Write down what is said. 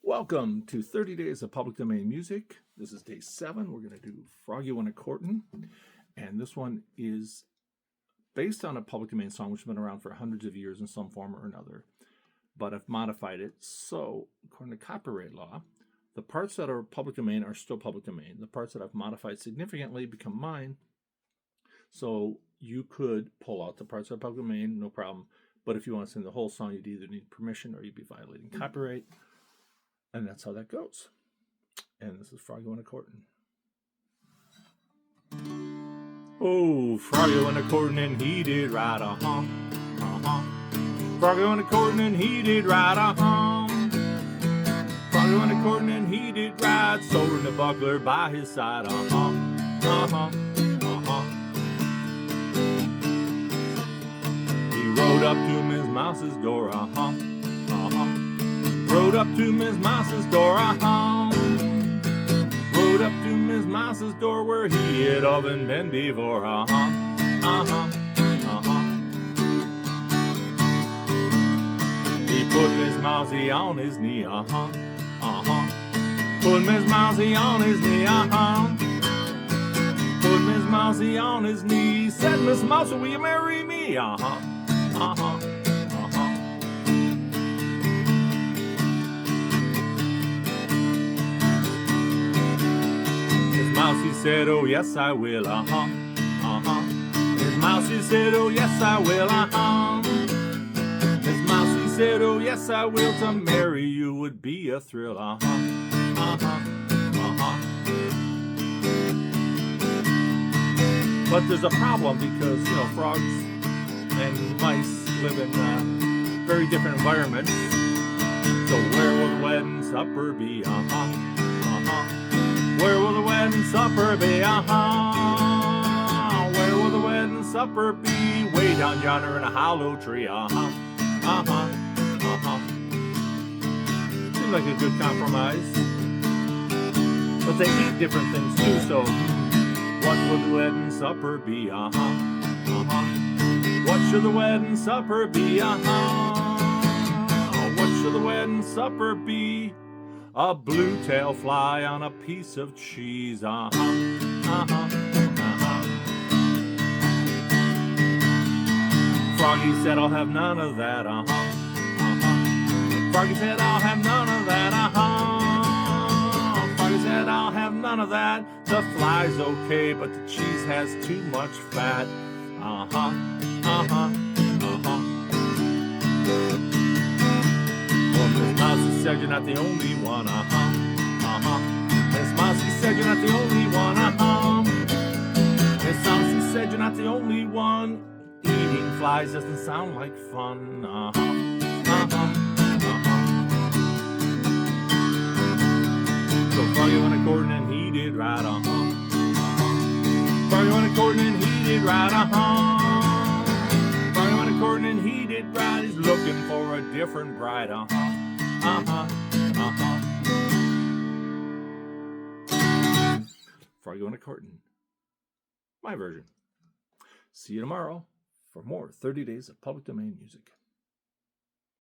Welcome to 30 Days of Public Domain Music. This is day 7. We're going to do Froggie and Courtin. And this one is based on a public domain song which has been around for hundreds of years in some form or another. But I've modified it. So, according to copyright law, the parts that are public domain are still public domain. The parts that I've modified significantly become mine. So you could pull out the parts that are public domain, no problem. But if you want to sing the whole song, you'd either need permission or you'd be violating copyright. And that's how that goes. And this is Froggie and Courtin. Oh, Froggie and Courtin, and he did ride Froggie and Courtin, and he did ride Froggie and Courtin, and he did ride, sword and a buckler by his side He rode up to Miss Mouse's door Rode up to Miss Mouse's door, Rode up to Miss Mouse's door where he had often been before, He put Miss Mousey on his knee, Put Miss Mousey on his knee, Put Miss Mousey on his knee, said, Miss Mouse, will you marry me, Mousey said, oh yes I will, Miss Mousey said, oh yes I will, Miss Mousey said, oh yes I will, to marry you would be a thrill, But there's a problem because, frogs and mice live in very different environments. So where will the wedding supper be, Where will the wedding supper be? Where will the wedding supper be? Way down yonder in a hollow tree. Seems like a good compromise. But they eat different things too, so what will the wedding supper be? What should the wedding supper be? What should the wedding supper be? A blue-tailed fly on a piece of cheese, Froggie said, I'll have none of that, Froggie said, I'll have none of that, Froggie said, I'll have none of that. The fly's okay, but the cheese has too much fat, Miss Mousey said you're not the only one, Miss Mousey said you're not the only one, Miss Mousey said you're not the only one. Eating flies doesn't sound like fun, So Froggie and Courtin, and he did ride, Froggie and Courtin, and he did ride, Froggie and Courtin, and he did ride. He's looking for a different bride, Froggie and Courtin, my version. See you tomorrow for more 30 Days of Public Domain Music.